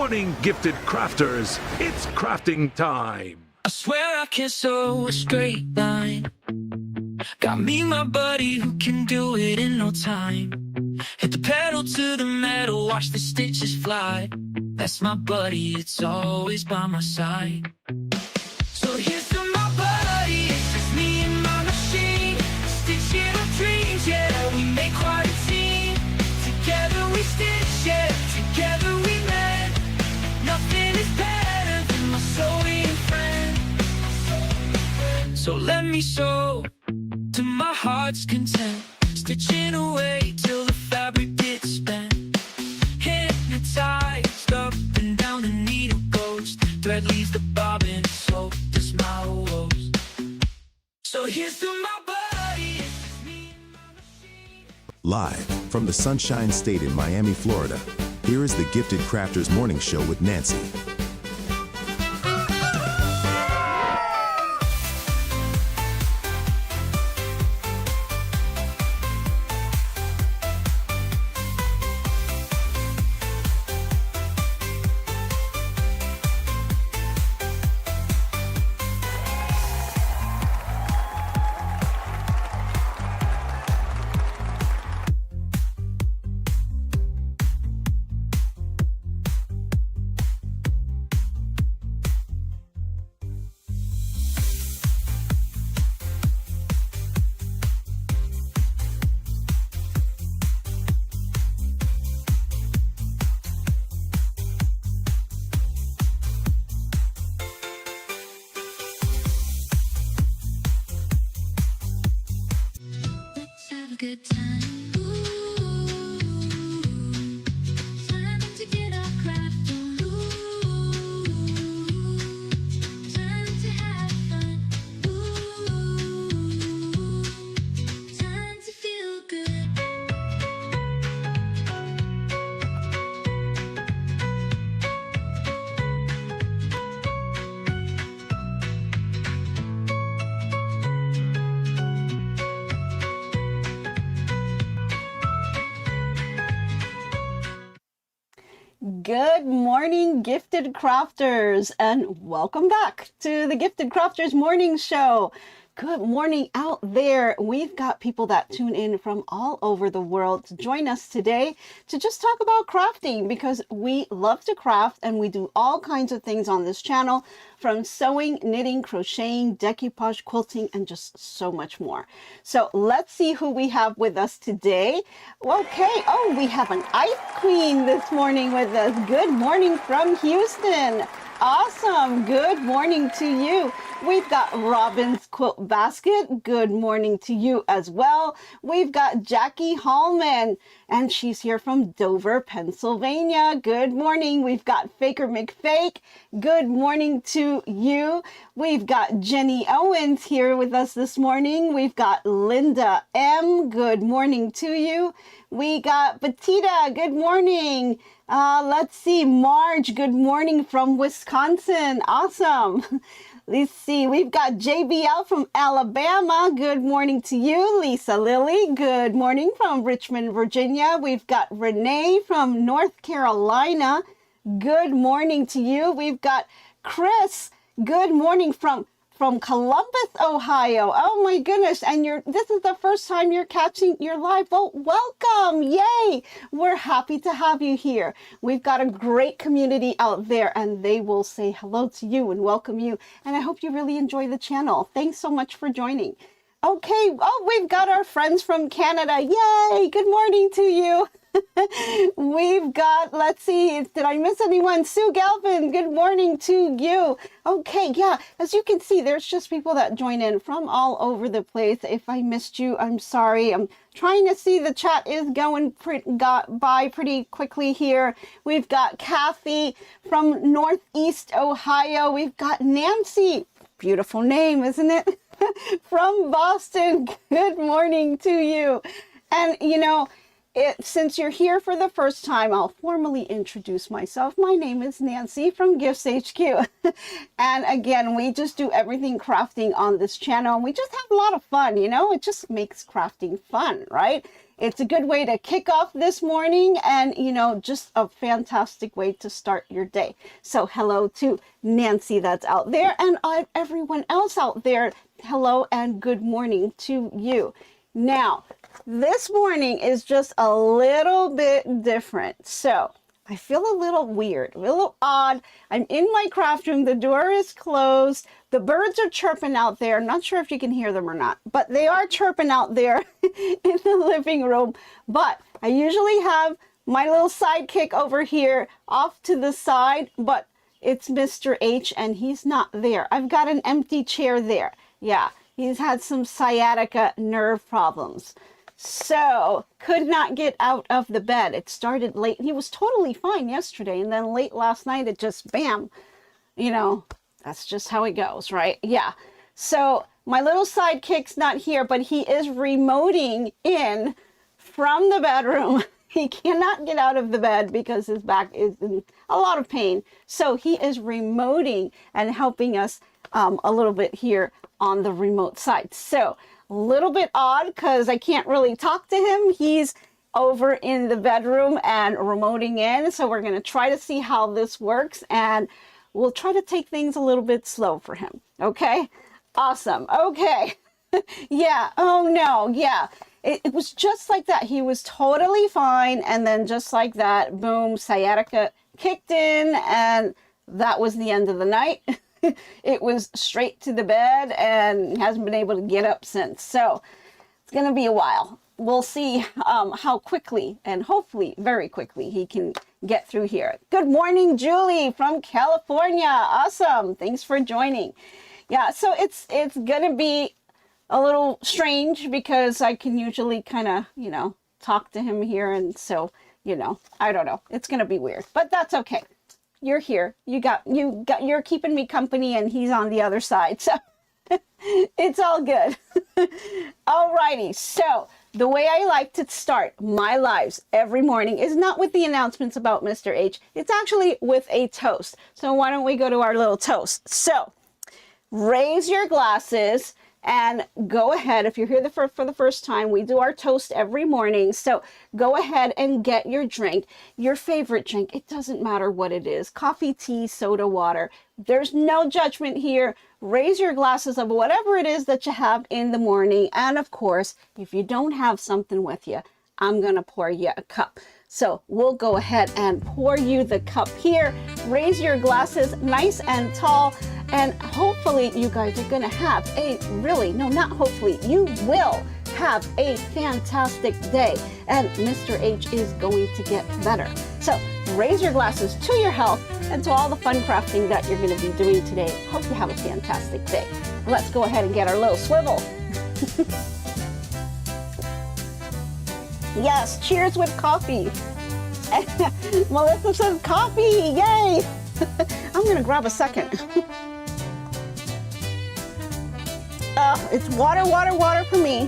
morning, gifted crafters. It's crafting time. I swear I can sew a straight line. Got me my buddy who can do it in no time. Hit the pedal to the metal, watch the stitches fly. That's my buddy, it's always by my side. So here's to my buddy, it's just me and my machine. Stitching our dreams, yeah, we make quite a team. Together we stitch, yeah, together we mend. Nothing is better than my sewing friend. So let me sew to my heart's content, stitching away till the fabric gets spent. Hypnotized up and down the needle goes, thread leaves the bobbin, so does my woes. So here's to my buddy, it's just me and my machine. Live from the Sunshine State in Miami, Florida, here is the Gifted Crafters Morning Show with Nancy. Good time. Ooh, time to get our craft on. Ooh, time to have fun. Ooh, time to feel good. Good morning, Gifted Crafters, and welcome back to the Gifted Crafters Morning Show. Good morning out there. We've got people that tune in from all over the world to join us today to just talk about crafting, because we love to craft and we do all kinds of things on this channel, from sewing, knitting, crocheting, decoupage, quilting, and just so much more. So let's see who we have with us today. Okay, oh, we have an Ice Queen this morning with us. Good morning from Houston. Awesome. Good morning to you. We've got Robin's Quilt Basket. Good morning to you as well. We've got Jackie Hallman, and she's here from Dover, Pennsylvania. Good morning. We've got Faker McFake. Good morning to you. We've got Jenny Owens here with us this morning. We've got Linda M. Good morning to you. We got Batita. Good morning. Let's see, Marge. Good morning from Wisconsin. Awesome. Let's see, we've got JBL from Alabama. Good morning to you. Lisa Lilly, good morning from Richmond, Virginia. We've got Renee from North Carolina. Good morning to you. We've got Chris. Good morning from Columbus, Ohio. Oh my goodness. And this is the first time you're catching your live. Well, welcome. Yay. We're happy to have you here. We've got a great community out there, and they will say hello to you and welcome you. And I hope you really enjoy the channel. Thanks so much for joining. Okay. Oh, we've got our friends from Canada. Yay. Good morning to you. We've got, let's see, did I miss anyone? Sue Galvin, good morning to you. Okay, yeah, as you can see, there's just people that join in from all over the place. If I missed you, I'm sorry. I'm trying to see, the chat is going by pretty quickly here. We've got Kathy from Northeast Ohio. We've got Nancy, beautiful name, isn't it? From Boston, good morning to you. And you know, since you're here for the first time, I'll formally introduce myself. My name is Nancy from GiftsHQ. And again, we just do everything crafting on this channel. And we just have a lot of fun, you know? It just makes crafting fun, right? it's a good way to kick off this morning and, you know, just a fantastic way to start your day. So hello to Nancy that's out there, and everyone else out there, hello and good morning to you. Now, this morning is just a little bit different. So I feel a little weird, a little odd. I'm in my craft room. The door is closed. The birds are chirping out there. I'm not sure if you can hear them or not, but they are chirping out there in the living room. But I usually have my little sidekick over here off to the side, but it's Mr. H and he's not there. I've got an empty chair there. Yeah, he's had some sciatica nerve problems. So, could not get out of the bed. It started late. He was totally fine yesterday, and then late last night, it just, bam, you know, that's just how it goes, right? Yeah. So, my little sidekick's not here, but he is remoting in from the bedroom. He cannot get out of the bed because his back is in a lot of pain. So, he is remoting and helping us a little bit here on the remote side. So, a little bit odd because I can't really talk to him. He's over in the bedroom and remoting in. So we're going to try to see how this works, and we'll try to take things a little bit slow for him. Okay? Awesome. Okay. Yeah. Oh no. Yeah. It was just like that. He was totally fine. And then just like that, boom, sciatica kicked in, and that was the end of the night. It was straight to the bed and hasn't been able to get up since. So it's going to be a while. We'll see how quickly, and hopefully very quickly, he can get through here. Good morning, Julie from California. Awesome. Thanks for joining. Yeah, so it's going to be a little strange because I can usually kind of, you know, talk to him here. And so, you know, I don't know. It's going to be weird, but that's okay. You're here. You're keeping me company, and he's on the other side. So it's all good. Alrighty. So the way I like to start my lives every morning is not with the announcements about Mr. H. It's actually with a toast. So why don't we go to our little toast? So raise your glasses and go ahead. If you're here for the first time, we do our toast every morning. So go ahead and get your drink, your favorite drink. It doesn't matter what it is. Coffee, tea, soda, water. There's no judgment here. Raise your glasses of whatever it is that you have in the morning. And of course, if you don't have something with you, I'm going to pour you a cup. So we'll go ahead and pour you the cup here. Raise your glasses nice and tall. And hopefully you guys are going to have you will have a fantastic day. And Mr. H is going to get better. So raise your glasses to your health and to all the fun crafting that you're going to be doing today. Hope you have a fantastic day. Let's go ahead and get our little swivel. Yes, cheers with coffee. Melissa says coffee, yay! I'm gonna grab a second. It's water, water, water for me.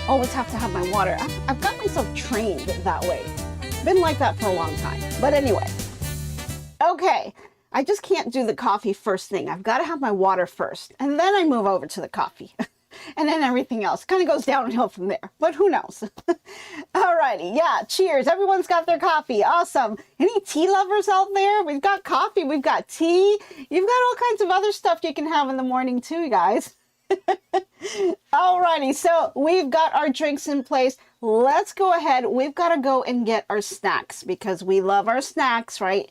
Always have to have my water. I've got myself trained that way. It's been like that for a long time. But anyway, okay. I just can't do the coffee first thing. I've got to have my water first, and then I move over to the coffee. And then everything else kind of goes downhill from there. But who knows? Alrighty, yeah, cheers. Everyone's got their coffee. Awesome. Any tea lovers out there? We've got coffee, we've got tea. You've got all kinds of other stuff you can have in the morning too, guys. Alrighty, so we've got our drinks in place. Let's go ahead. We've got to go and get our snacks because we love our snacks, right?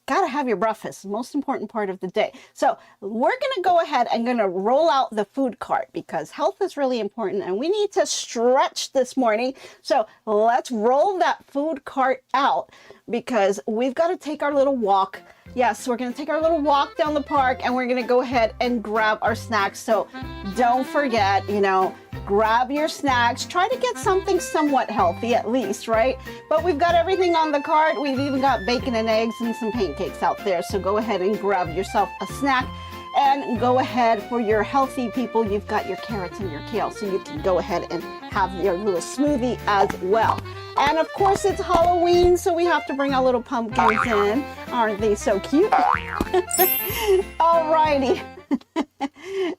Got to have your breakfast, most important part of the day. So we're going to go ahead and going to roll out the food cart because health is really important and we need to stretch this morning. So let's roll that food cart out because we've got to take our little walk. Yes, we're going to take our little walk down the park and we're going to go ahead and grab our snacks. So don't forget, grab your snacks. Try to get something somewhat healthy at least, right? But we've got everything on the cart. We've even got bacon and eggs and some pancakes out there. So go ahead and grab yourself a snack and go ahead for your healthy people. You've got your carrots and your kale, so you can go ahead and have your little smoothie as well. And of course it's Halloween, so we have to bring our little pumpkins in. Aren't they so cute? Alrighty.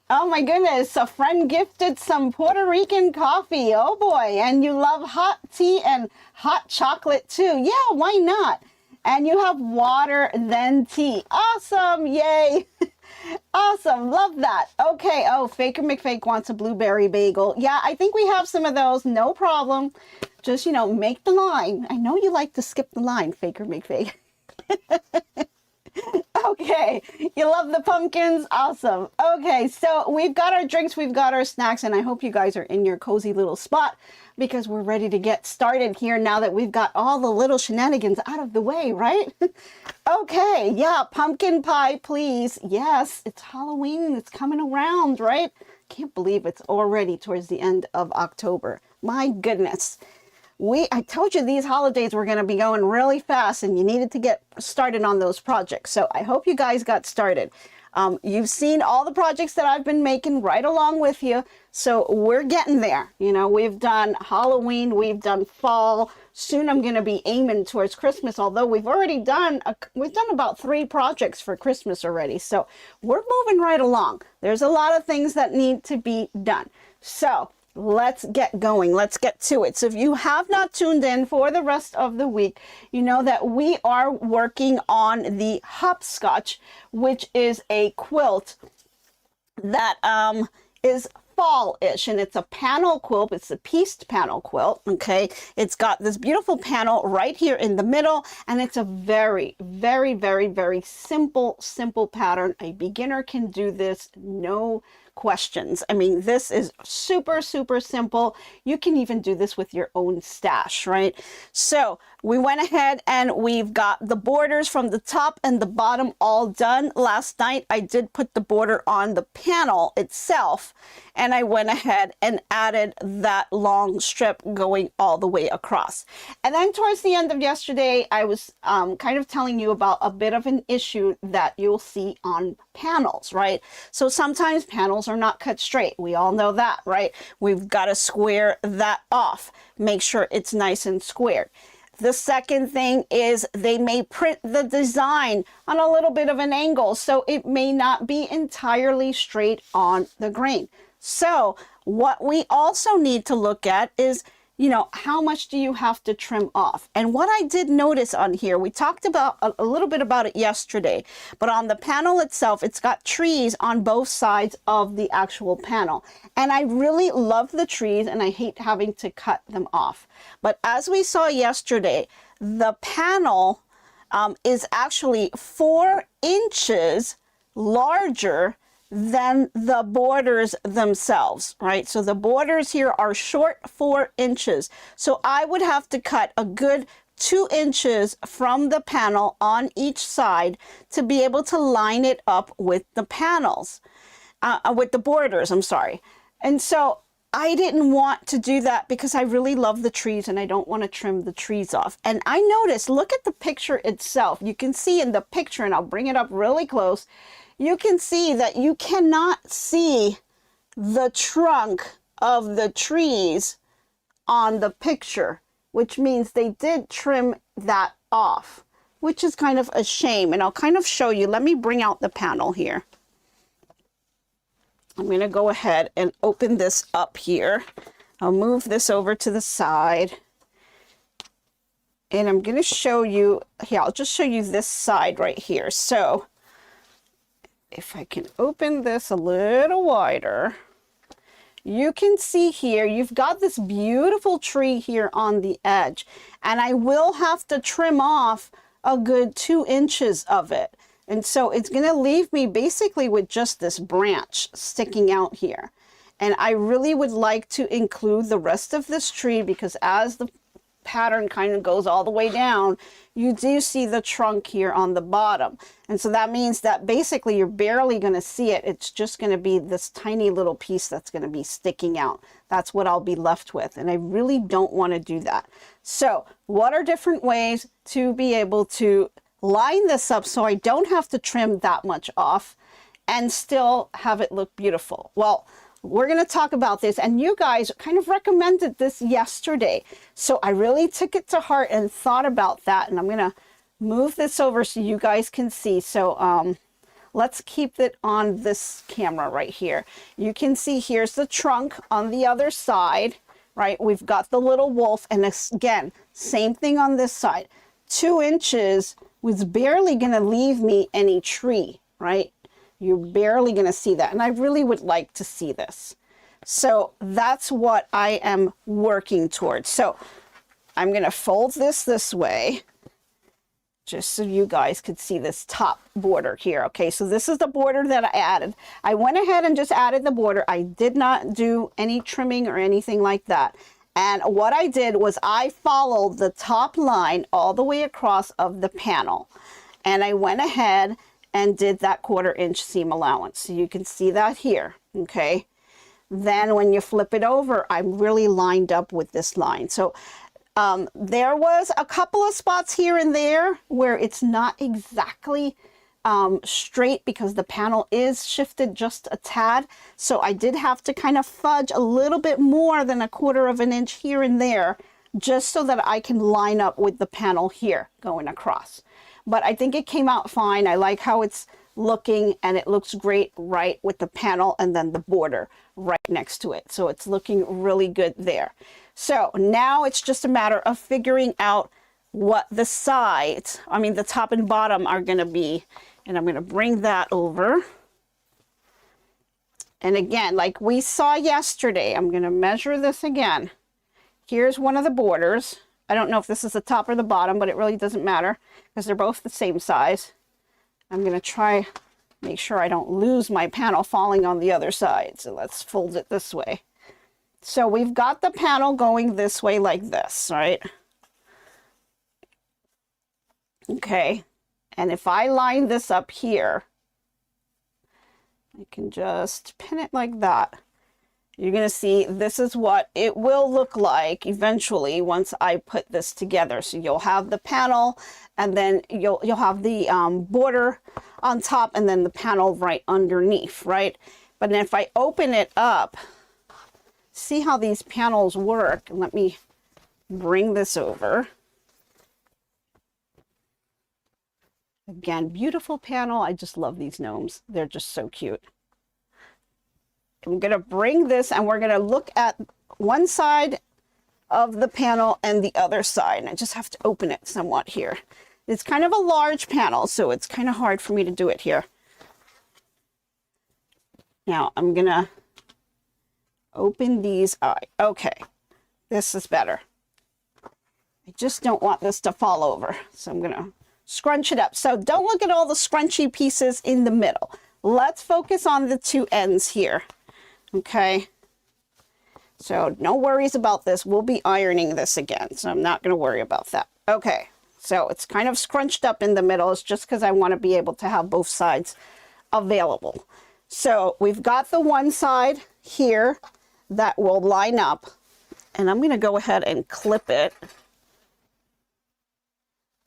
Oh my goodness, a friend gifted some Puerto Rican coffee. Oh boy, and you love hot tea and hot chocolate too. Yeah, why not? And you have water, then tea. Awesome, yay. Awesome, love that. Okay, oh, Faker McFake wants a blueberry bagel. Yeah, I think we have some of those, no problem. Just, you know, make the line. I know you like to skip the line, Faker McFake. Okay, you love the pumpkins? Awesome. Okay, so we've got our drinks, we've got our snacks, and I hope you guys are in your cozy little spot because we're ready to get started here now that we've got all the little shenanigans out of the way, right? Okay, yeah, pumpkin pie, please. Yes, it's Halloween, it's coming around, right? Can't believe it's already towards the end of October. My goodness. I told you these holidays were going to be going really fast and you needed to get started on those projects. So I hope you guys got started. You've seen all the projects that I've been making right along with you. So we're getting there. You know, we've done Halloween, we've done fall. Soon I'm going to be aiming towards Christmas, although we've already done, we've done about 3 projects for Christmas already. So we're moving right along. There's a lot of things that need to be done. So let's get going. Let's get to it. So if you have not tuned in for the rest of the week, you know that we are working on the Hopscotch, which is a quilt that is fall-ish, and it's a panel quilt. It's a pieced panel quilt. Okay, it's got this beautiful panel right here in the middle, and it's a very, very, very, very simple pattern. A beginner can do this, no questions. I mean, this is super simple. You can even do this with your own stash, right? So we went ahead and we've got the borders from the top and the bottom all done. Last night I did put the border on the panel itself, and I went ahead and added that long strip going all the way across. And then towards the end of yesterday, I was kind of telling you about a bit of an issue that you'll see on panels, right? So sometimes panels are not cut straight. We all know that, right? We've got to square that off. Make sure it's nice and squared. The second thing is they may print the design on a little bit of an angle, so it may not be entirely straight on the grain. So what we also need to look at is, you know, how much do you have to trim off? And what I did notice on here, we talked about a little bit about it yesterday, but on the panel itself, it's got trees on both sides of the actual panel. And I really love the trees and I hate having to cut them off. But as we saw yesterday, the panel is actually 4 inches larger than the borders themselves, right? So the borders here are short 4 inches. So I would have to cut a good 2 inches from the panel on each side to be able to line it up with the panels, with the borders, I'm sorry. And so I didn't want to do that because I really love the trees and I don't want to trim the trees off. And I noticed, look at the picture itself. You can see in the picture, and I'll bring it up really close, you can see that you cannot see the trunk of the trees on the picture, which means they did trim that off, which is kind of a shame. And I'll kind of show you. Let me bring out the panel here. I'm going to go ahead and open this up here. I'll move this over to the side. And I'm going to show you, here, I'll just show you this side right here. So if I can open this a little wider, you can see here, you've got this beautiful tree here on the edge, and I will have to trim off a good 2 inches of it. And so it's going to leave me basically with just this branch sticking out here. And I really would like to include the rest of this tree because as the pattern kind of goes all the way down, you do see the trunk here on the bottom. And so that means that basically you're barely going to see it. It's just going to be this tiny little piece that's going to be sticking out. That's what I'll be left with. And I really don't want to do that. So what are different ways to be able to line this up so I don't have to trim that much off and still have it look beautiful? Well, we're going to talk about this, and you guys kind of recommended this yesterday. So I really took it to heart and thought about that, and I'm going to move this over so you guys can see. So let's keep it on this camera right here. You can see here's the trunk on the other side, right? We've got the little wolf, and this, again, same thing on this side. 2 inches was barely going to leave me any tree, right? You're barely going to see that, and I really would like to see this. So that's what I am working towards. So I'm going to fold this way, just so you guys could see this top border here. Okay, so this is the border that I added. I went ahead and just added the border. I did not do any trimming or anything like that. And what I did was I followed the top line all the way across of the panel. And I went ahead and did that 1/4 inch seam allowance. So you can see that here, okay? Then when you flip it over, I'm really lined up with this line. So there was a couple of spots here and there where it's not exactly straight because the panel is shifted just a tad. So I did have to kind of fudge a little bit more than 1/4 inch here and there, just so that I can line up with the panel here going across. But I think it came out fine. I like how it's looking, and it looks great right with the panel and then the border right next to it. So it's looking really good there. So now it's just a matter of figuring out what the sides, I mean the top and bottom, are going to be. And I'm going to bring that over. And again, like we saw yesterday, I'm going to measure this again. Here's one of the borders. I don't know if this is the top or the bottom, but it really doesn't matter because they're both the same size. I'm going to try make sure I don't lose my panel falling on the other side. So let's fold it this way. So we've got the panel going this way like this, right? Okay. And if I line this up here, I can just pin it like that. You're going to see this is what it will look like eventually once I put this together. So you'll have the panel, and then you'll have the border on top, and then the panel right underneath, right? But then if I open it up, see how these panels work. Let me bring this over. Again, beautiful panel. I just love these gnomes. They're just so cute. I'm going to bring this, and we're going to look at one side of the panel and the other side. And I just have to open it somewhat here. It's kind of a large panel, so it's kind of hard for me to do it here. Now I'm going to open these. Okay, this is better. I just don't want this to fall over, so I'm going to scrunch it up. So don't look at all the scrunchy pieces in the middle. Let's focus on the 2 ends here. Okay. So no worries about this. We'll be ironing this again, so I'm not going to worry about that. Okay. So it's kind of scrunched up in the middle. It's just because I want to be able to have both sides available. So we've got the one side here that will line up, and I'm going to go ahead and clip it.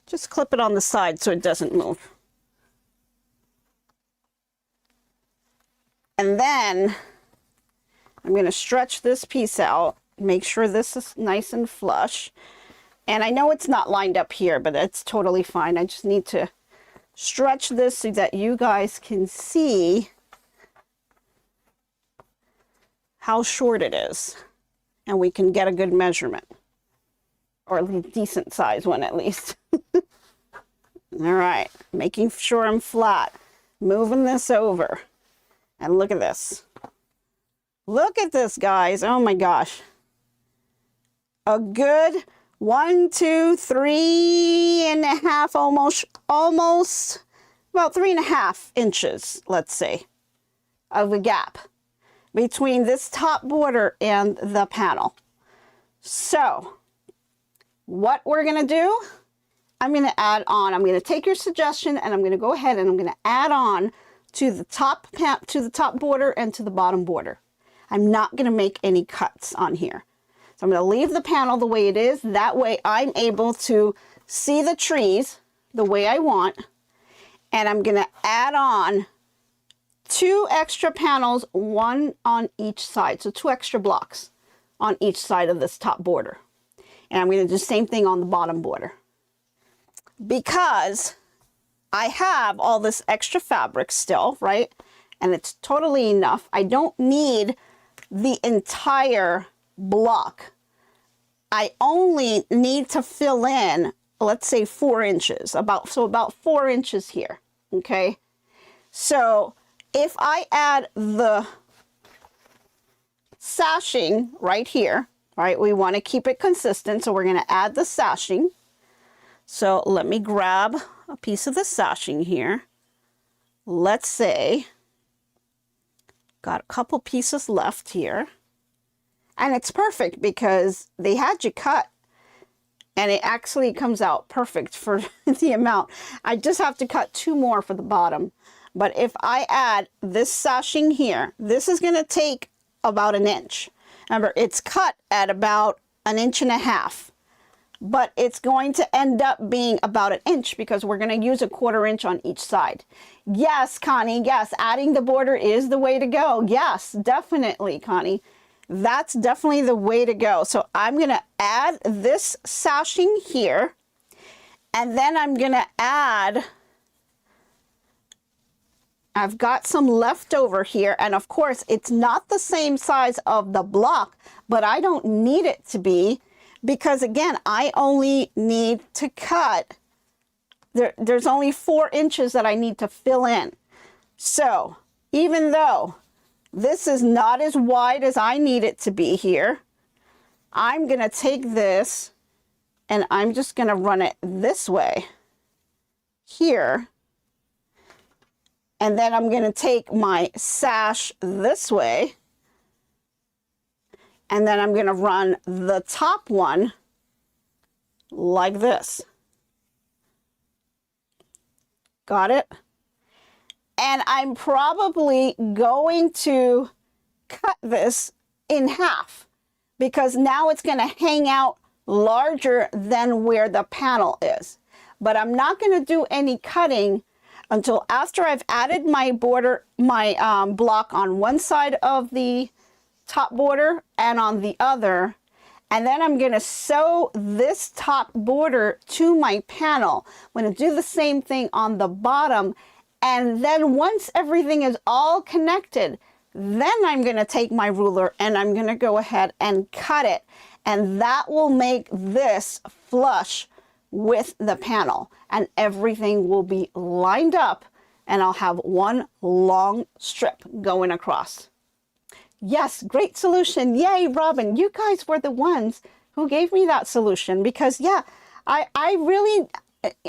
Just clip it on the side so it doesn't move. And then I'm going to stretch this piece out, make sure this is nice and flush. And I know it's not lined up here, but it's totally fine. I just need to stretch this so that you guys can see how short it is. And we can get a good measurement. Or a decent size one at least. All right, making sure I'm flat. Moving this over. And look at this. Look at this, guys. Oh my gosh. A good 1, 2, 3.5, almost about 3.5 inches, let's say, of a gap between this top border and the panel. So what we're going to do, I'm going to add on, I'm going to take your suggestion, and I'm going to go ahead and I'm going to add on to the top border and to the bottom border. I'm not going to make any cuts on here. So I'm going to leave the panel the way it is. That way I'm able to see the trees the way I want. And I'm going to add on 2 extra panels, 1 on each side. So 2 extra blocks on each side of this top border. And I'm going to do the same thing on the bottom border. Because I have all this extra fabric still, right? And it's totally enough. I don't need the entire block. I only need to fill in, let's say 4 inches, about 4 inches here, okay? So if I add the sashing right here, right? We want to keep it consistent, so we're going to add the sashing. So let me grab a piece of the sashing here. Let's say, got a couple pieces left here. And it's perfect because they had you cut and it actually comes out perfect for the amount. I just have to cut 2 more for the bottom. But if I add this sashing here, this is going to take about 1 inch. Remember, it's cut at about 1.5 inches, but it's going to end up being about 1 inch because we're going to use 1/4 inch on each side. Yes, Connie, yes, adding the border is the way to go. Yes, definitely, Connie. That's definitely the way to go. So I'm going to add this sashing here, and then I'm going to add, I've got some left over here, and of course it's not the same size of the block, but I don't need it to be because again, I only need to cut, there's only 4 inches that I need to fill in. So even though this is not as wide as I need it to be here, I'm going to take this and I'm just going to run it this way here. And then I'm going to take my sash this way. And then I'm going to run the top one like this. Got it? And I'm probably going to cut this in half because now it's going to hang out larger than where the panel is. But I'm not going to do any cutting until after I've added my border, my block on one side of the top border and on the other. And then I'm going to sew this top border to my panel. I'm going to do the same thing on the bottom. And then once everything is all connected, then I'm going to take my ruler and I'm going to go ahead and cut it. And that will make this flush with the panel and everything will be lined up and I'll have one long strip going across. Yes, great solution. Yay, Robin. You guys were the ones who gave me that solution because yeah, I really,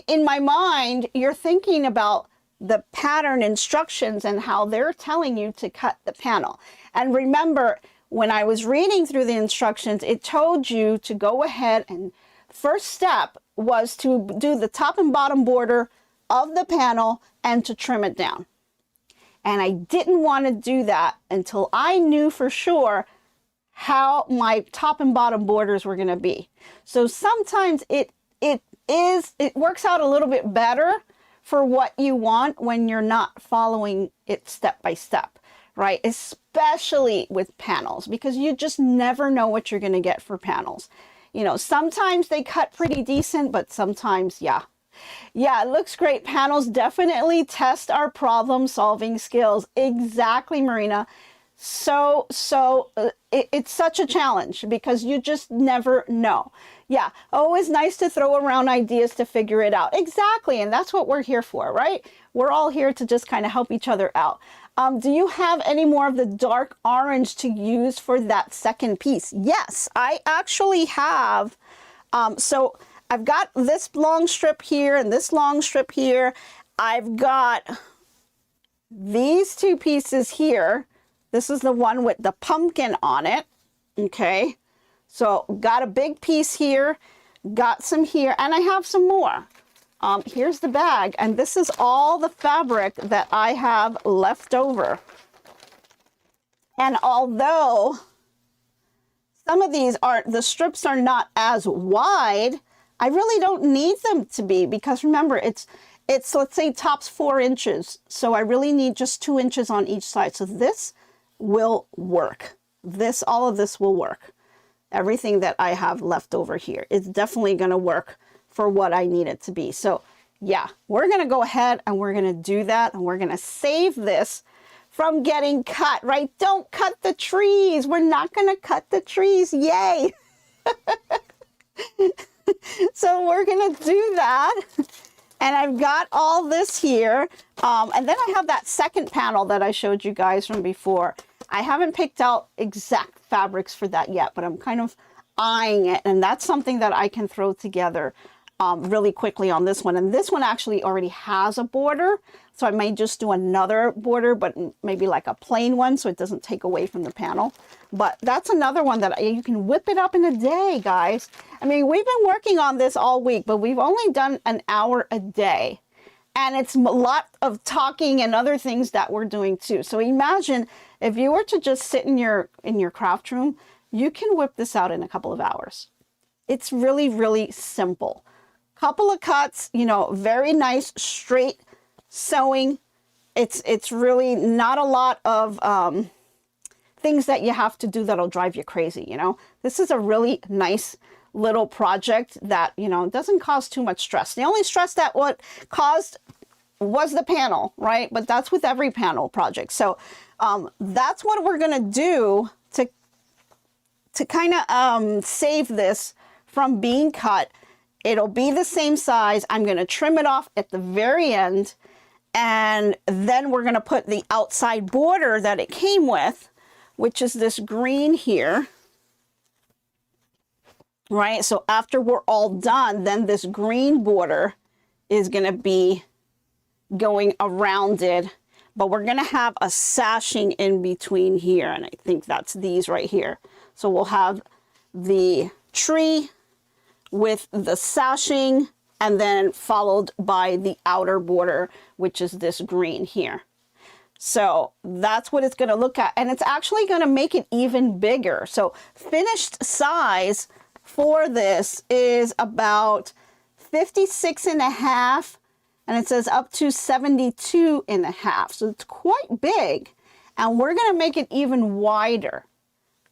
in my mind, you're thinking about the pattern instructions and how they're telling you to cut the panel. And remember, when I was reading through the instructions, it told you to go ahead and first step was to do the top and bottom border of the panel and to trim it down. And I didn't want to do that until I knew for sure how my top and bottom borders were going to be. So sometimes it works out a little bit better for what you want when you're not following it step by step, right? Especially with panels, because you just never know what you're going to get for panels. You know, sometimes they cut pretty decent, but sometimes, yeah. Yeah, it looks great. Panels definitely test our problem solving skills. Exactly, Marina. So it's such a challenge because you just never know. Yeah, always nice to throw around ideas to figure it out. Exactly, and that's what we're here for, right? We're all here to just kind of help each other out. Do you have any more of the dark orange to use for that second piece? Yes, I actually have. So I've got this long strip here and this long strip here. I've got these 2 pieces here. This is the one with the pumpkin on it, okay? So got a big piece here, got some here, and I have some more. Here's the bag, and this is all the fabric that I have left over. And although some of these the strips are not as wide, I really don't need them to be because remember, it's let's say tops 4 inches. So I really need just 2 inches on each side. So this will work. All of this will work. Everything that I have left over here is definitely going to work for what I need it to be. So yeah, we're going to go ahead and we're going to do that. And we're going to save this from getting cut, right? Don't cut the trees. We're not going to cut the trees. Yay. So we're going to do that. And I've got all this here. And then I have that second panel that I showed you guys from before. I haven't picked out exact fabrics for that yet, but I'm kind of eyeing it. And that's something that I can throw together really quickly on this one. And this one actually already has a border. So I may just do another border, but maybe like a plain one so it doesn't take away from the panel. But that's another one that you can whip it up in a day, guys. I mean, we've been working on this all week, but we've only done an hour a day. And it's a lot of talking and other things that we're doing too. So imagine if you were to just sit in your craft room, you can whip this out in a couple of hours. It's really, really simple. Couple of cuts, you know, very nice straight sewing. It's really not a lot of things that you have to do that'll drive you crazy, you know. This is a really nice little project that, you know, doesn't cause too much stress. The only stress that what caused was the panel, right? But that's with every panel project. So that's what we're gonna do to kind of save this from being cut. It'll be the same size. I'm gonna trim it off at the very end, and then we're gonna put the outside border that it came with, which is this green here. Right, so after we're all done, then this green border is going to be going around it, but we're going to have a sashing in between here, and I think that's these right here. So we'll have the tree with the sashing, and then followed by the outer border, which is this green here. So that's what it's going to look at, and it's actually going to make it even bigger. So finished size for this is about 56.5, and it says up to 72.5. So it's quite big, and we're going to make it even wider,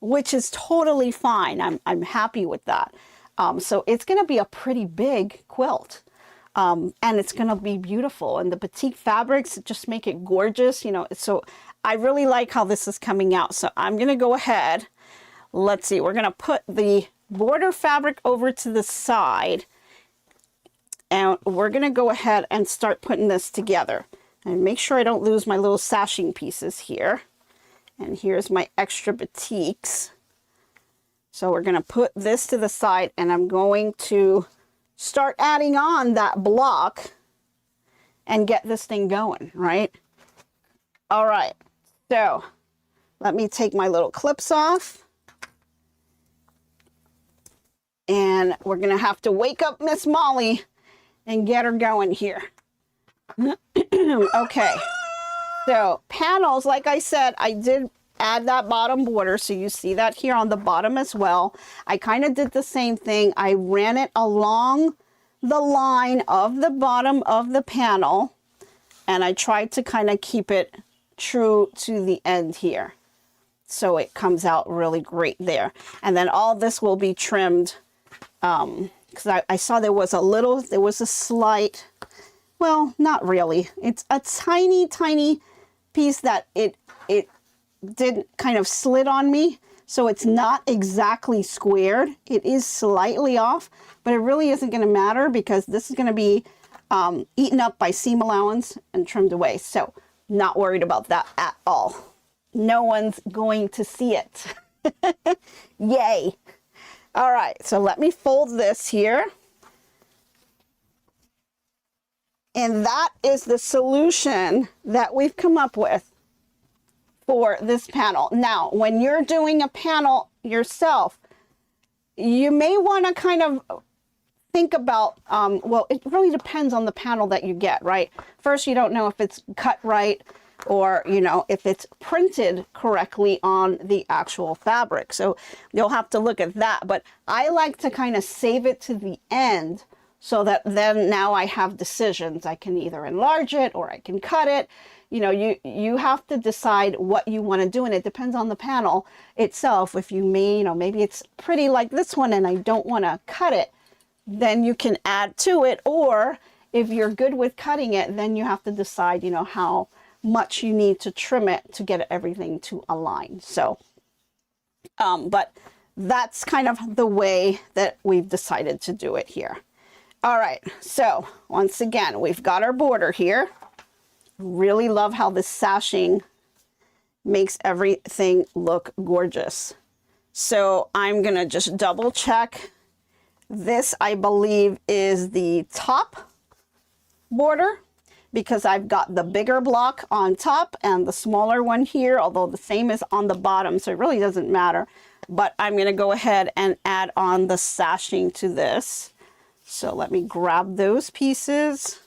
which is totally fine. I'm happy with that. So it's going to be a pretty big quilt, and it's going to be beautiful. And the Batik fabrics just make it gorgeous, you know. So I really like how this is coming out. So I'm going to go ahead. Let's see. We're going to put the border fabric over to the side, and we're going to go ahead and start putting this together, and make sure I don't lose my little sashing pieces here. And here's my extra batiks. So we're going to put this to the side, and I'm going to start adding on that block and get this thing going, right? All right, so let me take my little clips off. And we're going to have to wake up Miss Molly and get her going here. Okay. So panels, like I said, I did add that bottom border. So you see that here on the bottom as well. I kind of did the same thing. I ran it along the line of the bottom of the panel, and I tried to kind of keep it true to the end here. So it comes out really great there. And then all this will be trimmed, because I saw there was a slight, well, not really. It's a tiny, tiny piece that it did kind of slid on me. So it's not exactly squared. It is slightly off, but it really isn't going to matter because this is going to be eaten up by seam allowance and trimmed away. So not worried about that at all. No one's going to see it. Yay. All right, so let me fold this here. And that is the solution that we've come up with for this panel. Now, when you're doing a panel yourself, you may want to kind of think about, well, it really depends on the panel that you get, right? First, you don't know if it's cut right, or, you know, if it's printed correctly on the actual fabric. So you'll have to look at that. But I like to kind of save it to the end so that then now I have decisions. I can either enlarge it or I can cut it. You know, you have to decide what you want to do, and it depends on the panel itself. If you may, you know, maybe it's pretty like this one and I don't want to cut it, then you can add to it. Or if you're good with cutting it, then you have to decide, you know, how much you need to trim it to get everything to align. So, but that's kind of the way that we've decided to do it here. All right, so once again, we've got our border here. Really love how this sashing makes everything look gorgeous. So I'm gonna just double check. This, I believe, is the top border, because I've got the bigger block on top and the smaller one here, although the same is on the bottom, so it really doesn't matter. But I'm gonna go ahead and add on the sashing to this. So let me grab those pieces,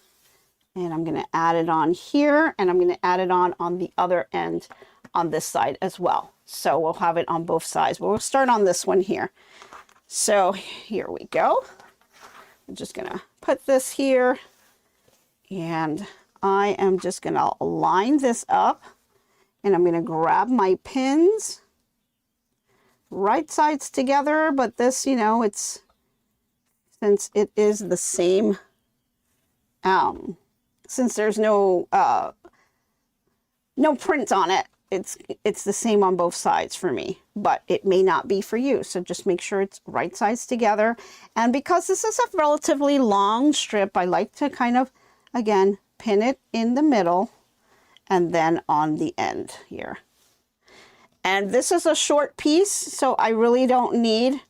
and I'm gonna add it on here, and I'm gonna add it on the other end on this side as well. So we'll have it on both sides, but we'll start on this one here. So here we go. I'm just gonna put this here, and I am just gonna line this up, and I'm gonna grab my pins, right sides together, but this, you know, it's, since it is the same, since there's no print on it, it's the same on both sides for me, but it may not be for you. So just make sure it's right sides together. And because this is a relatively long strip, I like to kind of, again, pin it in the middle and then on the end here. And this is a short piece, so I really don't need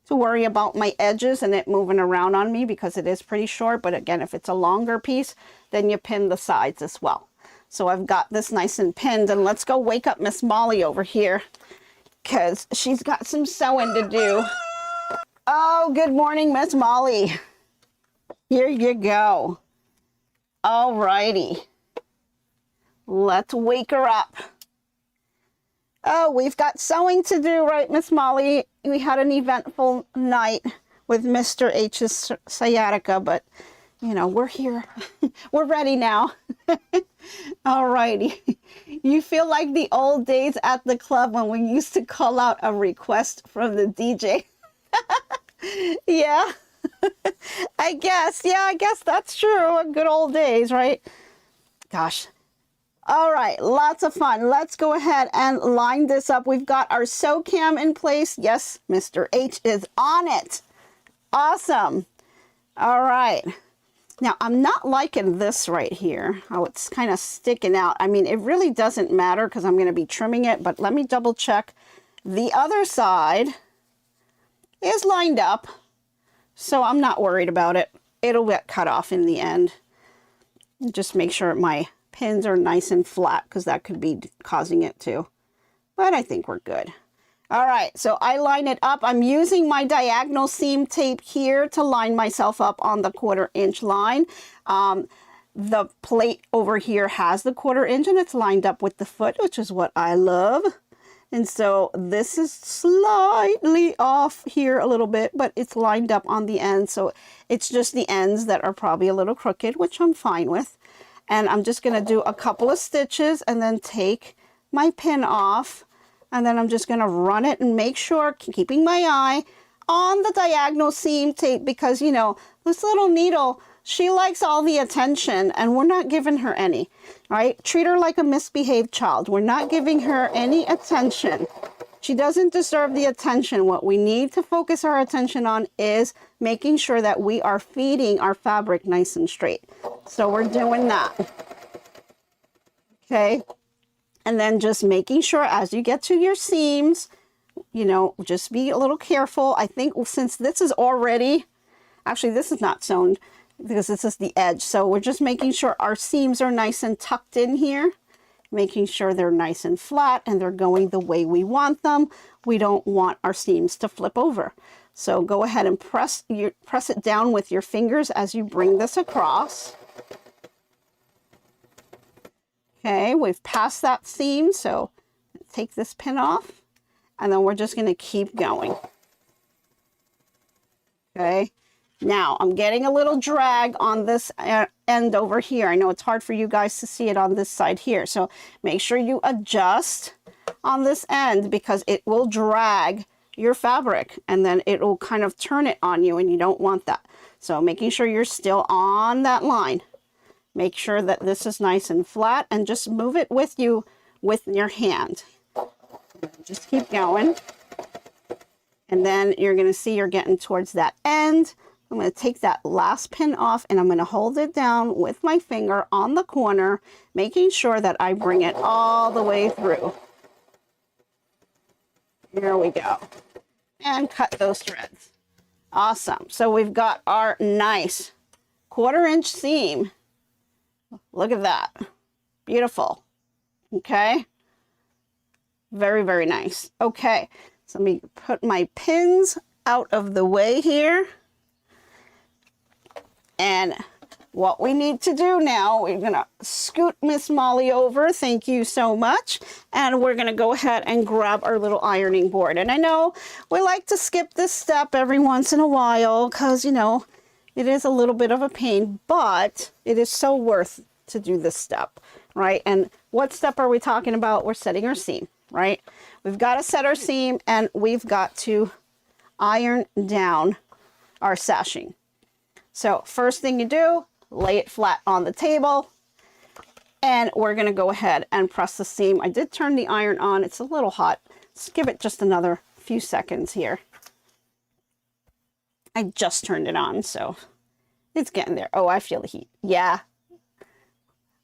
to worry about my edges and it moving around on me because it is pretty short. But again, if it's a longer piece, then you pin the sides as well. So I've got this nice and pinned, and let's go wake up Miss Molly over here because she's got some sewing to do. Oh, good morning, Miss Molly. Here you go. All righty. Let's wake her up. Oh, we've got sewing to do, right, Miss Molly? We had an eventful night with Mr. H's sciatica, but, you know, we're here. We're ready now. All righty. You feel like the old days at the club when we used to call out a request from the DJ. Yeah. I guess. Yeah, I guess that's true. Good old days, right? Gosh. All right, lots of fun. Let's go ahead and line this up. We've got our sew cam in place. Yes, Mr. H is on it. Awesome. All right. Now, I'm not liking this right here, how it's kind of sticking out. I mean, it really doesn't matter because I'm going to be trimming it, but let me double check. The other side is lined up, so I'm not worried about it. It'll get cut off in the end. Just make sure my pins are nice and flat because that could be causing it too. But I think we're good. All right, so I line it up. I'm using my diagonal seam tape here to line myself up on the 1/4 inch line. The plate over here has the 1/4 inch and it's lined up with the foot, which is what I love. And so this is slightly off here a little bit, but it's lined up on the end. So it's just the ends that are probably a little crooked, which I'm fine with. And I'm just going to do a couple of stitches and then take my pin off. And then I'm just going to run it and make sure, keeping my eye on the diagonal seam tape, because, you know, this little needle, she likes all the attention and we're not giving her any, right? Treat her like a misbehaved child. We're not giving her any attention. She doesn't deserve the attention. What we need to focus our attention on is making sure that we are feeding our fabric nice and straight. So we're doing that. Okay. And then just making sure as you get to your seams, you know, just be a little careful. I think since this is already, actually this is not sewn because this is the edge. So we're just making sure our seams are nice and tucked in here, making sure they're nice and flat and they're going the way we want them. We don't want our seams to flip over. So go ahead and press it down with your fingers as you bring this across. Okay, we've passed that seam, so take this pin off, and then we're just going to keep going. Okay, now I'm getting a little drag on this end over here. I know it's hard for you guys to see it on this side here, so make sure you adjust on this end because it will drag your fabric, and then it will kind of turn it on you, and you don't want that. So making sure you're still on that line. Make sure that this is nice and flat, and just move it with you with your hand. Just keep going. And then you're going to see you're getting towards that end. I'm going to take that last pin off, and I'm going to hold it down with my finger on the corner, making sure that I bring it all the way through. Here we go. And cut those threads. Awesome. So we've got our nice 1/4 inch seam. Look at that. Beautiful. Okay. Very, very nice. Okay. So let me put my pins out of the way here. And what we need to do now, we're going to scoot Miss Molly over. Thank you so much. And we're going to go ahead and grab our little ironing board. And I know we like to skip this step every once in a while because, you know, it is a little bit of a pain, but it is so worth to do this step, right? And what step are we talking about? We're setting our seam, right? We've got to set our seam, and we've got to iron down our sashing. So first thing you do, lay it flat on the table, and we're going to go ahead and press the seam. I did turn the iron on. It's a little hot. Let's give it just another few seconds here. I just turned it on, so it's getting there. Oh, I feel the heat. Yeah,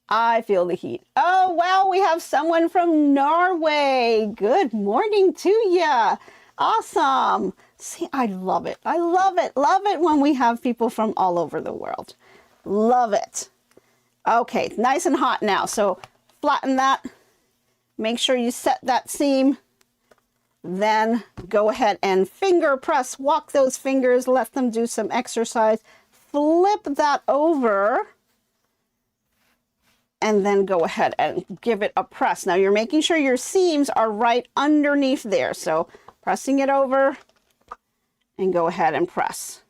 I feel the heat. Oh, wow, we have someone from Norway. Good morning to ya. Awesome. See, I love it. I love it. Love it when we have people from all over the world. Love it. Okay, nice and hot now. So flatten that. Make sure you set that seam. Then go ahead and finger press. Walk those fingers. Let them do some exercise. Flip that over. And then go ahead and give it a press. Now you're making sure your seams are right underneath there. So pressing it over and go ahead and press.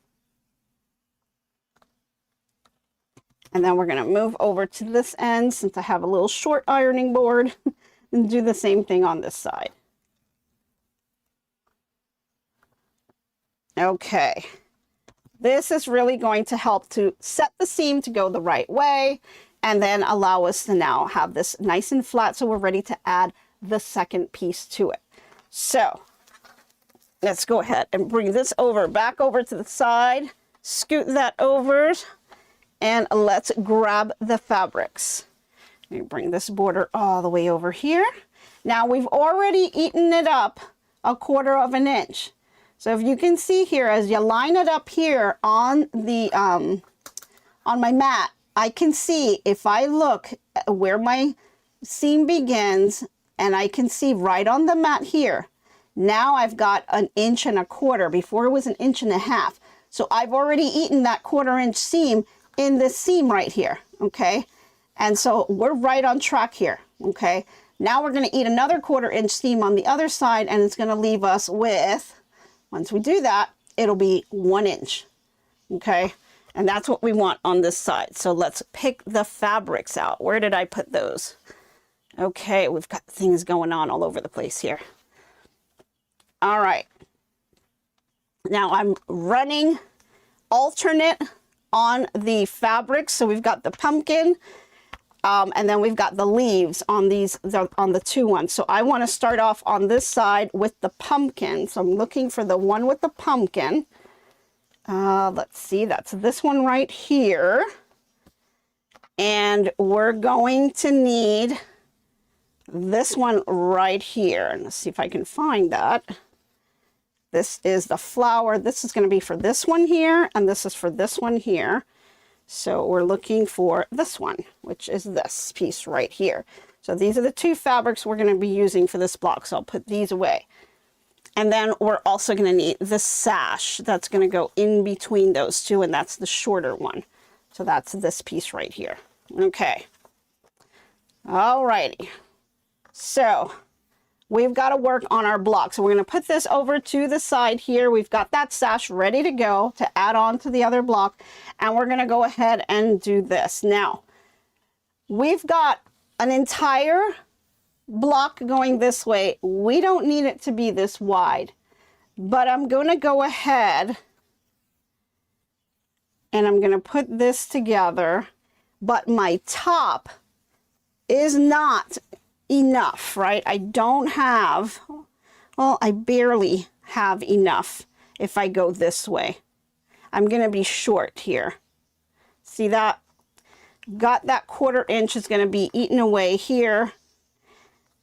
And then we're going to move over to this end since I have a little short ironing board and do the same thing on this side. Okay. This is really going to help to set the seam to go the right way and then allow us to now have this nice and flat so we're ready to add the second piece to it. So let's go ahead and bring this over, back over to the side, scoot that over, and let's grab the fabrics. Let me bring this border all the way over here. Now we've already eaten it up 1/4 inch. So if you can see here, as you line it up here on the on my mat, I can see if I look at where my seam begins, and I can see right on the mat here. Now I've got 1 1/4 inch. Before it was 1.5 inches. So I've already eaten that 1/4 inch seam in this seam right here, okay? And so we're right on track here, okay? Now we're going to eat another 1/4 inch seam on the other side, and it's going to leave us with, once we do that, it'll be 1 inch, okay? And that's what we want on this side. So let's pick the fabrics out. Where did I put those? Okay, we've got things going on all over the place here. All right. Now I'm running alternate on the fabrics. So we've got the pumpkin, and then we've got the leaves on these, on the 2 ones. So I want to start off on this side with the pumpkin. So I'm looking for the one with the pumpkin. Let's see, that's this one right here. And we're going to need this one right here. And let's see if I can find that. This is the flower. This is going to be for this one here, and this is for this one here. So we're looking for this one, which is this piece right here. So these are the 2 fabrics we're going to be using for this block. So I'll put these away. And then we're also going to need the sash that's going to go in between those 2, and that's the shorter one. So that's this piece right here. Okay. All righty. So we've got to work on our block. So we're going to put this over to the side here. We've got that sash ready to go to add on to the other block. And we're going to go ahead and do this. Now, we've got an entire block going this way. We don't need it to be this wide. But I'm going to go ahead and I'm going to put this together, but my top is not enough, right? I don't have, well, I barely have enough if I go this way. I'm going to be short here. See that? Got that 1/4 inch is going to be eaten away here,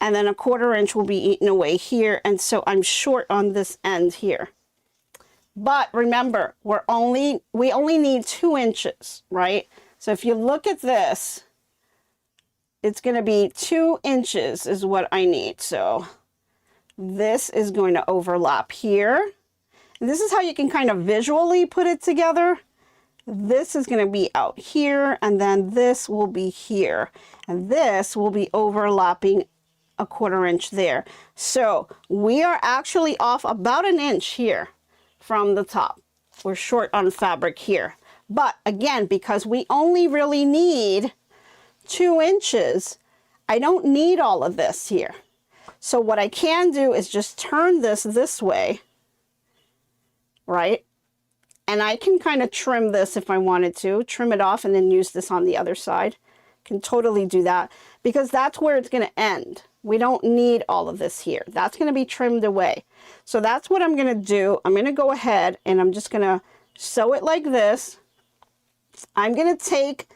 and then a 1/4 inch will be eaten away here, and so I'm short on this end here. But remember, we only need 2 inches, right? So if you look at this, it's going to be 2 inches is what I need. So this is going to overlap here. And this is how you can kind of visually put it together. This is going to be out here, and then this will be here, and this will be overlapping a 1/4 inch there. So we are actually off about 1 inch here from the top. We're short on fabric here. But again, because we only really need 2 inches, I don't need all of this here. So what I can do is just turn this way, right? And I can kind of trim this if I wanted to, trim it off and then use this on the other side. Can totally do that because that's where it's going to end. We don't need all of this here. That's going to be trimmed away. So that's what I'm going to do. I'm going to go ahead and I'm just going to sew it like this. I'm going to take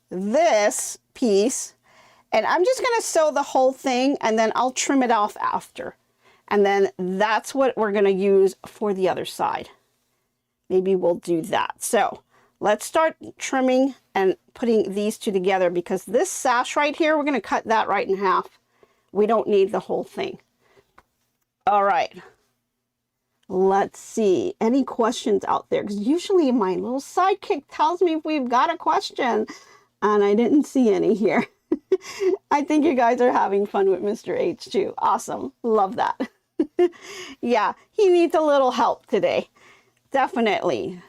this piece and I'm just going to sew the whole thing and then I'll trim it off after. And then that's what we're going to use for the other side. Maybe we'll do that. So let's start trimming and putting these two together because this sash right here, we're going to cut that right in half. We don't need the whole thing. All right. Let's see. Any questions out there? Because usually my little sidekick tells me if we've got a question, and I didn't see any here. I think you guys are having fun with Mr. H too. Awesome. Love that. Yeah, he needs a little help today. Definitely.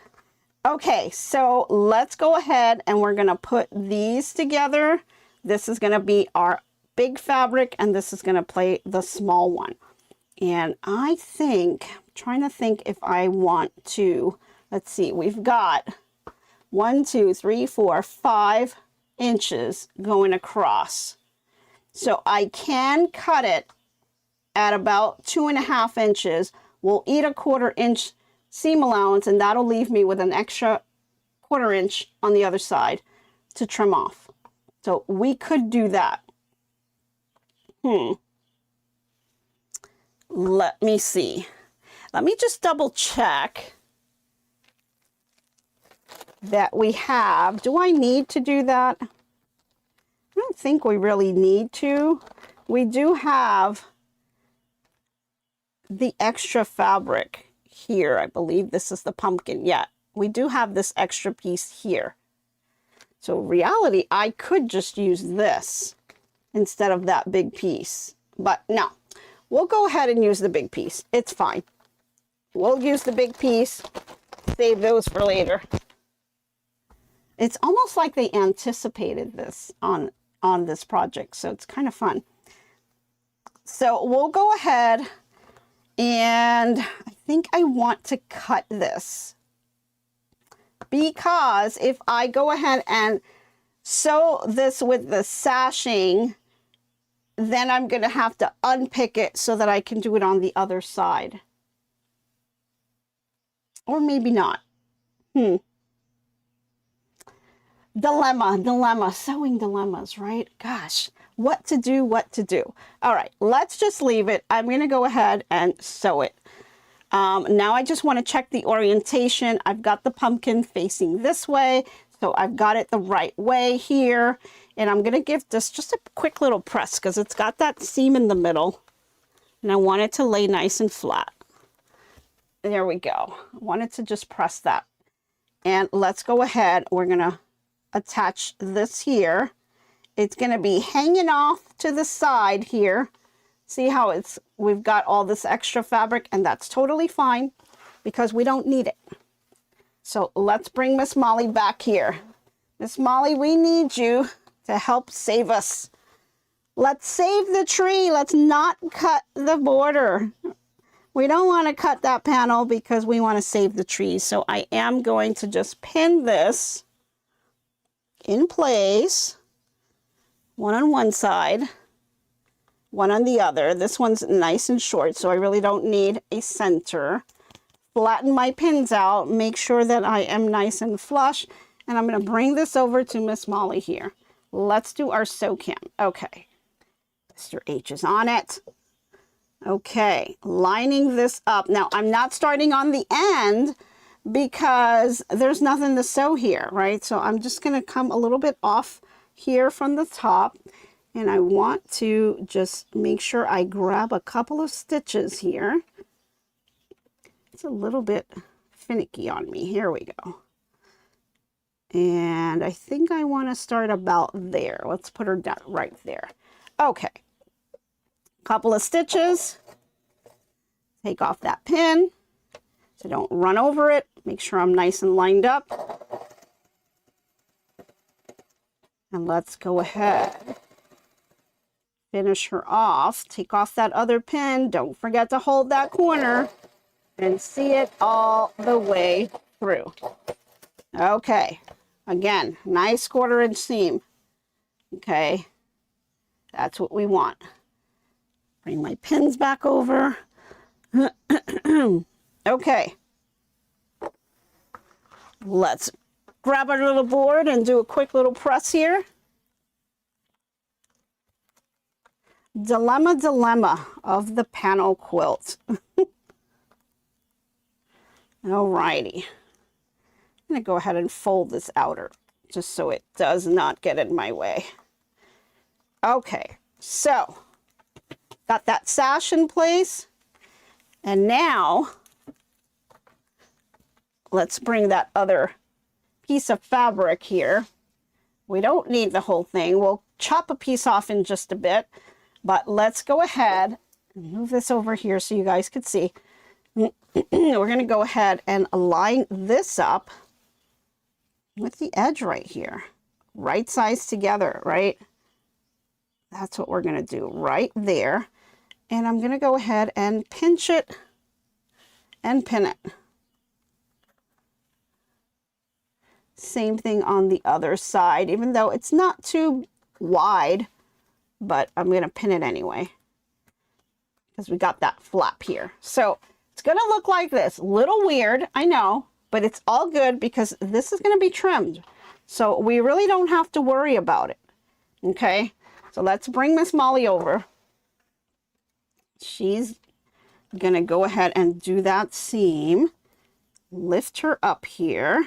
Okay, so let's go ahead and we're going to put these together. This is going to be our big fabric and this is going to play the small one. And I think, I'm trying to think if I want to, let's see, we've got 1, 2, 3, 4, 5 inches going across. So I can cut it at about 2.5 inches. We'll eat a 1/4 inch seam allowance and that'll leave me with an extra 1/4 inch on the other side to trim off. So we could do that. Let me see. Let me just double check that we have. Do I need to do that? I don't think we really need to. We do have the extra fabric here. I believe this is the pumpkin. Yeah, we do have this extra piece here. So in reality, I could just use this instead of that big piece. But no, we'll go ahead and use the big piece. It's fine. We'll use the big piece, save those for later. It's almost like they anticipated this on this project, so it's kind of fun. So we'll go ahead and I think I want to cut this because if I go ahead and sew this with the sashing, then I'm going to have to unpick it so that I can do it on the other side. Or maybe not. Dilemma, sewing dilemmas, right? Gosh, what to do. All right, let's just leave it. I'm going to go ahead and sew it. Now I just want to check the orientation. I've got the pumpkin facing this way, so I've got it the right way here. And I'm going to give this just a quick little press because it's got that seam in the middle. And I want it to lay nice and flat. There we go. I wanted to just press that. And let's go ahead. We're going to attach this here. It's going to be hanging off to the side here. See how we've got all this extra fabric, and that's totally fine because we don't need it. So let's bring Miss Molly back here. Miss Molly, we need you to help save us. Let's save the tree. Let's not cut the border. we don't want to cut that panel because we want to save the trees. So I am going to just pin this in place, one on one side, one on the other. This one's nice and short, so I really don't need a center. Flatten my pins out, make sure that I am nice and flush, and I'm going to bring this over to Miss Molly here. Let's do our sew cam. Okay, Mr. H is on it. Okay, lining this up. Now, I'm not starting on the end because there's nothing to sew here, right? So I'm just going to come a little bit off here from the top, and I want to just make sure I grab a couple of stitches here. It's a little bit finicky on me. Here we go. And I think I want to start about there. Let's put her down right there. Okay. Couple of stitches. Take off that pin so don't run over it. Make sure I'm nice and lined up. And let's go ahead. Finish her off. Take off that other pin. Don't forget to hold that corner and see it all the way through. Okay. Again, nice 1/4 inch seam. Okay. That's what we want. Bring my pins back over. Okay. Let's grab our little board and do a quick little press here. Dilemma of the panel quilt. Alrighty. I'm going to go ahead and fold this outer just so it does not get in my way. Okay, so got that sash in place. And now let's bring that other piece of fabric here. We don't need the whole thing. We'll chop a piece off in just a bit, but let's go ahead and move this over here so you guys could see. We're going to go ahead and line this up with the edge right here. Right sides together, right? That's what we're going to do right there. And I'm going to go ahead and pinch it and pin it. Same thing on the other side, even though it's not too wide, but I'm going to pin it anyway because we got that flap here. So it's going to look like this. Little weird, I know, but it's all good because this is going to be trimmed. So we really don't have to worry about it. Okay, so let's bring Miss Molly over. She's going to go ahead and do that seam. Lift her up here.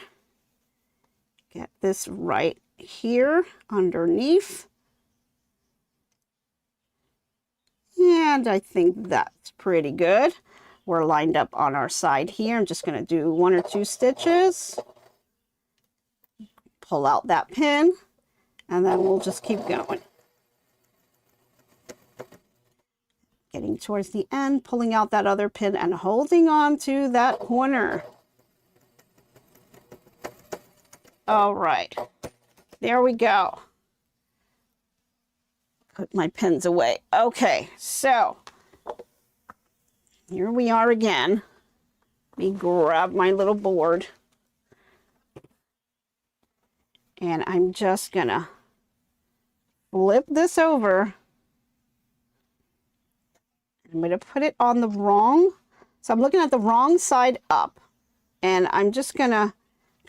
Get this right here underneath. And I think that's pretty good. We're lined up on our side here. I'm just going to do 1 or 2 stitches. Pull out that pin. And then we'll just keep going. Getting towards the end, pulling out that other pin and holding on to that corner. All right, there we go. Put my pins away. Okay, so here we are again. Let me grab my little board. And I'm just gonna flip this over. I'm going to put it on the wrong, so I'm looking at the wrong side up, and I'm just going to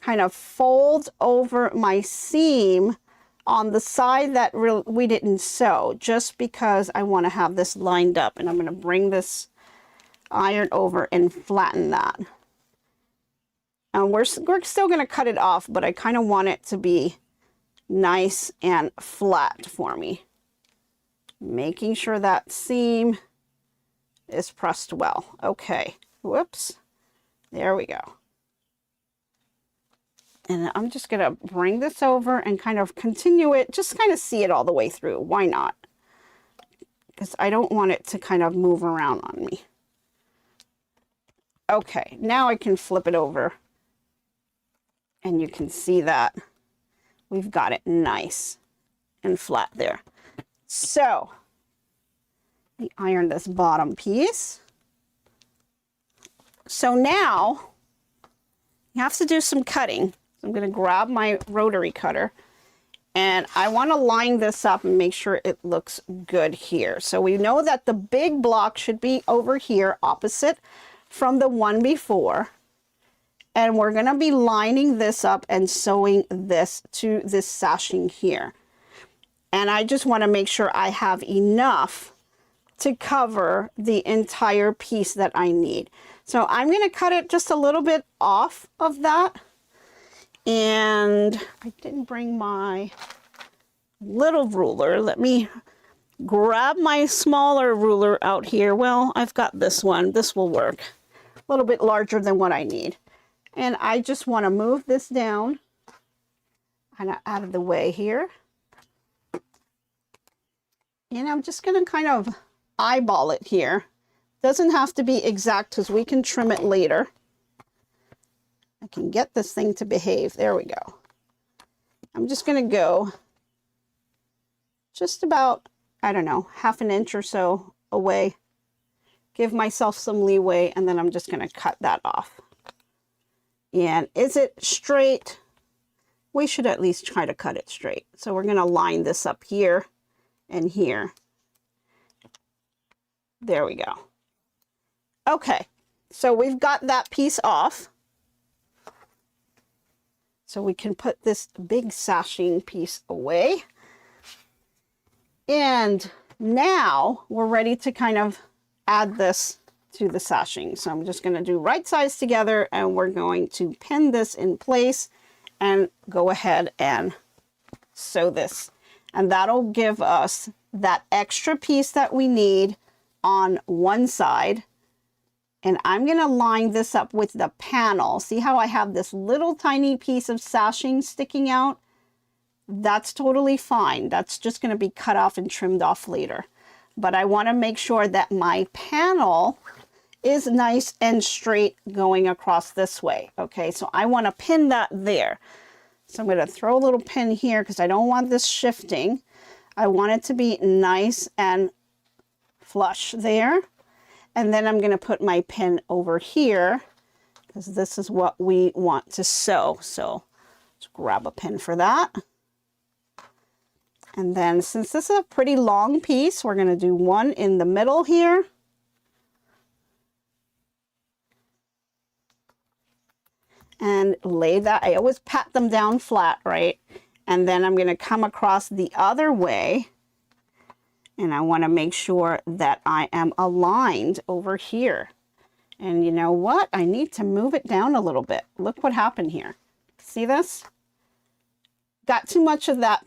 kind of fold over my seam on the side that we didn't sew, just because I want to have this lined up, and I'm going to bring this iron over and flatten that. And we're still going to cut it off, but I kind of want it to be nice and flat for me. Making sure that seam is pressed well. Okay, whoops, there we go. And I'm just gonna bring this over and kind of continue it, just kind of see it all the way through. Why not? Because I don't want it to kind of move around on me. Okay, now I can flip it over and you can see that we've got it nice and flat there. So we iron this bottom piece. so now you have to do some cutting. So I'm going to grab my rotary cutter, and I want to line this up and make sure it looks good here. So we know that the big block should be over here opposite from the one before. And we're going to be lining this up and sewing this to this sashing here. And I just want to make sure I have enough to cover the entire piece that I need. So I'm going to cut it just a little bit off of that. And I didn't bring my little ruler. Let me grab my smaller ruler out here. Well, I've got this one. This will work. A little bit larger than what I need. And I just want to move this down kind of out of the way here. And I'm just going to kind of eyeball it here. Doesn't have to be exact because we can trim it later. I can get this thing to behave. There we go. I'm just going to go just about, I don't know, ½ an inch or so away. Give myself some leeway, and then I'm just going to cut that off. And is it straight? We should at least try to cut it straight. So we're going to line this up here and here. There we go. Okay, so we've got that piece off. So we can put this big sashing piece away. And now we're ready to kind of add this to the sashing. So I'm just going to do right sides together, and we're going to pin this in place and go ahead and sew this. And that'll give us that extra piece that we need on one side. And I'm going to line this up with the panel. See how I have this little tiny piece of sashing sticking out? That's totally fine. That's just going to be cut off and trimmed off later. But I want to make sure that my panel is nice and straight going across this way. Okay, so I want to pin that there. So I'm going to throw a little pin here because I don't want this shifting. I want it to be nice and flush there. And then I'm going to put my pin over here because this is what we want to sew. So let's grab a pin for that. And then since this is a pretty long piece, we're going to do one in the middle here. And lay that, I always pat them down flat, right? And then I'm going to come across the other way. And I want to make sure that I am aligned over here. And you know what? I need to move it down a little bit. Look what happened here. See this? Got too much of that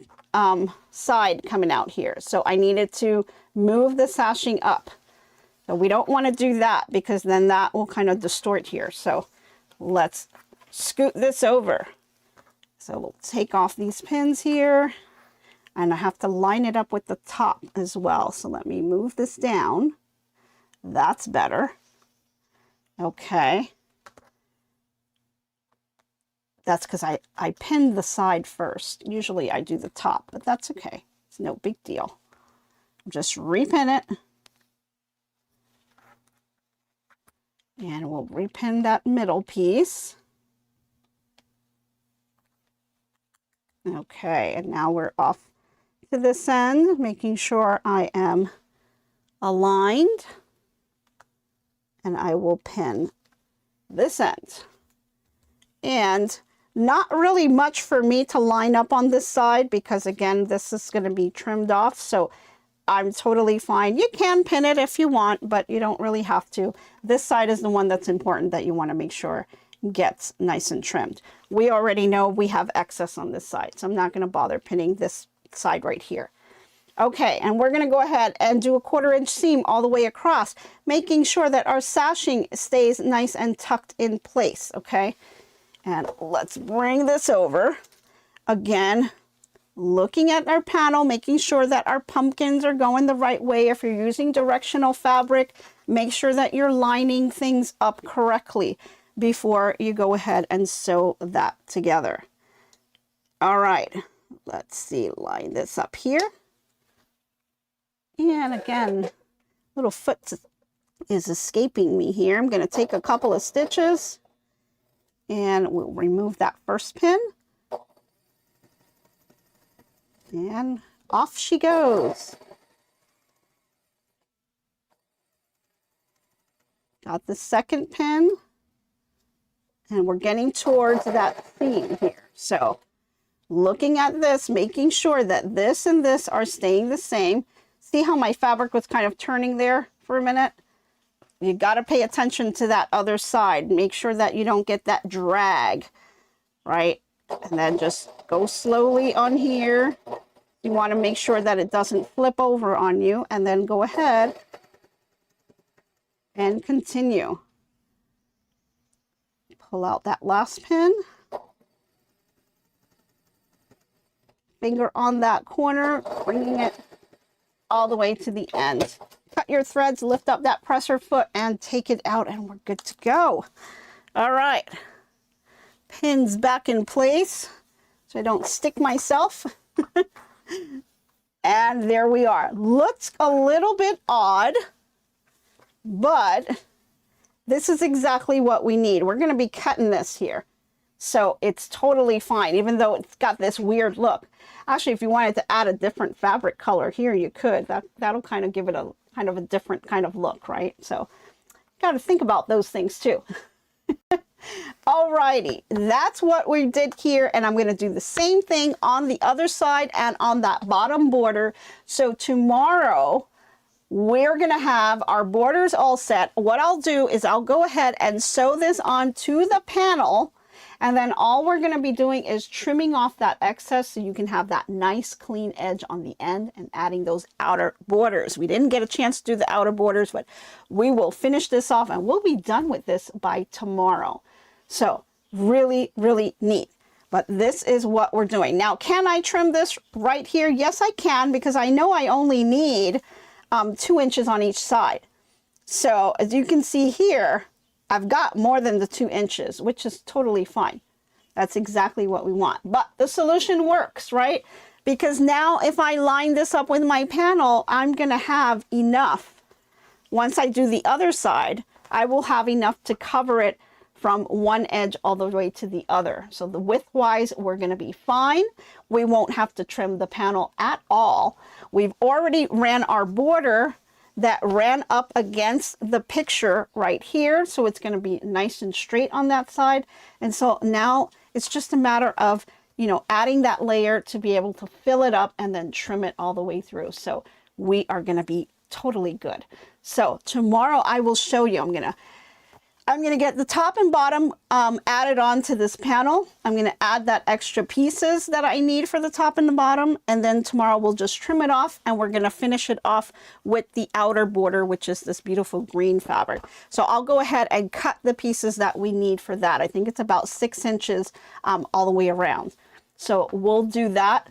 side coming out here. So I needed to move the sashing up. So we don't want to do that because then that will kind of distort here. So let's scoot this over. So we'll take off these pins here, and I have to line it up with the top as well. So let me move this down. That's better. Okay. That's because I pinned the side first. Usually I do the top, but that's okay. It's no big deal. Just repin it. And we'll repin that middle piece. Okay, and now we're off to this end, making sure I am aligned. And I will pin this end. And not really much for me to line up on this side because again, this is going to be trimmed off. So I'm totally fine. You can pin it if you want, but you don't really have to. This side is the one that's important that you want to make sure gets nice and trimmed. We already know we have excess on this side, so I'm not going to bother pinning this side right here. Okay, and we're going to go ahead and do a 1/4 inch seam all the way across, making sure that our sashing stays nice and tucked in place, okay? And let's bring this over. Again, looking at our panel, making sure that our pumpkins are going the right way. If you're using directional fabric, make sure that you're lining things up correctly before you go ahead and sew that together. All right, let's see, line this up here. And again, little foot is escaping me here. I'm going to take a couple of stitches and we'll remove that first pin. And off she goes. Got the second pin. And we're getting towards that theme here. So looking at this, making sure that this and this are staying the same. See how my fabric was kind of turning there for a minute? You got to pay attention to that other side. Make sure that you don't get that drag, right? And then just go slowly on here. You want to make sure that it doesn't flip over on you, and then go ahead and continue. Pull out that last pin. Finger on that corner, bringing it all the way to the end. Cut your threads, lift up that presser foot, and take it out, and we're good to go. All right. Pins back in place so I don't stick myself. And there we are. Looks a little bit odd, but this is exactly what we need. We're going to be cutting this here, so it's totally fine, even though it's got this weird look. Actually, if you wanted to add a different fabric color here, you could. That'll kind of give it a kind of a different kind of look, right? So got to think about those things too. Alrighty, that's what we did here, and I'm going to do the same thing on the other side and on that bottom border. So tomorrow we're going to have our borders all set. What I'll do is I'll go ahead and sew this onto the panel, and then all we're going to be doing is trimming off that excess so you can have that nice clean edge on the end, and adding those outer borders. We didn't get a chance to do the outer borders, but we will finish this off and we'll be done with this by tomorrow. So really, really neat. But this is what we're doing. Now, can I trim this right here? Yes, I can, because I know I only need 2 inches on each side. So as you can see here, I've got more than the 2 inches, which is totally fine. That's exactly what we want. But the solution works, right? Because now if I line this up with my panel, I'm going to have enough. Once I do the other side, I will have enough to cover it from one edge all the way to the other. So the width-wise, we're going to be fine. We won't have to trim the panel at all. We've already ran our border that ran up against the picture right here. So it's going to be nice and straight on that side. And so now it's just a matter of, you know, adding that layer to be able to fill it up and then trim it all the way through. So we are going to be totally good. So tomorrow I will show you. I'm going to get the top and bottom added on to this panel. I'm going to add that extra pieces that I need for the top and the bottom. And then tomorrow we'll just trim it off, and we're going to finish it off with the outer border, which is this beautiful green fabric. So I'll go ahead and cut the pieces that we need for that. I think it's about 6 inches all the way around. So we'll do that.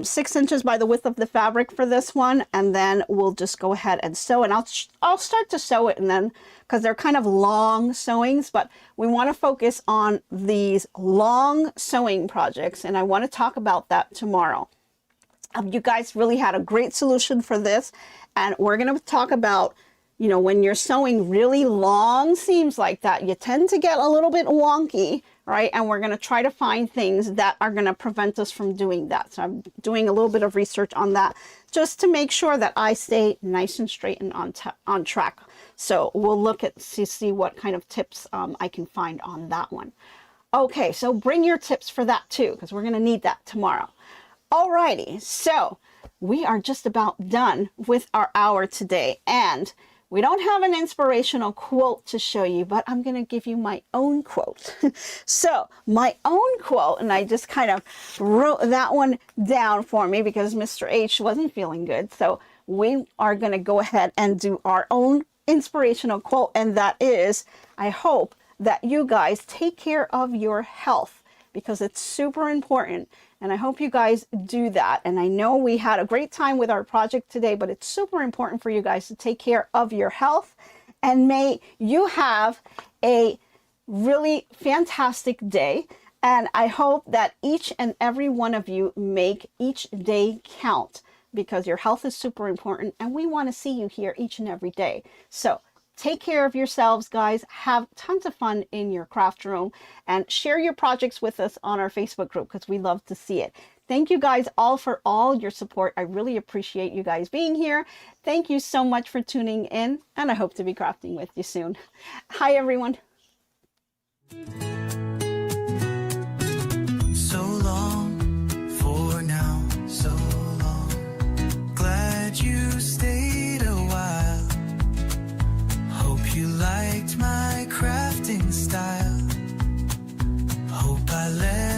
6 inches by the width of the fabric for this one, and then we'll just go ahead and sew, and I'll start to sew it, and then because they're kind of long sewings, but we want to focus on these long sewing projects, and I want to talk about that tomorrow. You guys really had a great solution for this, and we're going to talk about, you know, when you're sewing really long seams like that, you tend to get a little bit wonky, right? And we're going to try to find things that are going to prevent us from doing that. So I'm doing a little bit of research on that just to make sure that I stay nice and straight and on track. So we'll look at see what kind of tips I can find on that one. Okay, so bring your tips for that too, because we're going to need that tomorrow. Alrighty, so we are just about done with our hour today, and we don't have an inspirational quote to show you, but I'm going to give you my own quote. So my own quote, and I just kind of wrote that one down for me because Mr. H wasn't feeling good. So we are going to go ahead and do our own inspirational quote, and that is, I hope that you guys take care of your health, because it's super important. And I hope you guys do that. And I know we had a great time with our project today, but it's super important for you guys to take care of your health. And may you have a really fantastic day. And I hope that each and every one of you make each day count, because your health is super important and we want to see you here each and every day. So Take care of yourselves, guys. Have tons of fun in your craft room and share your projects with us on our Facebook group because we love to see it. Thank you guys all for all your support. I really appreciate you guys being here. Thank you so much for tuning in, and I hope to be crafting with you soon. Hi, everyone. So long for now, so long. Glad you stayed a while. Hope you liked my crafting style. Hope I left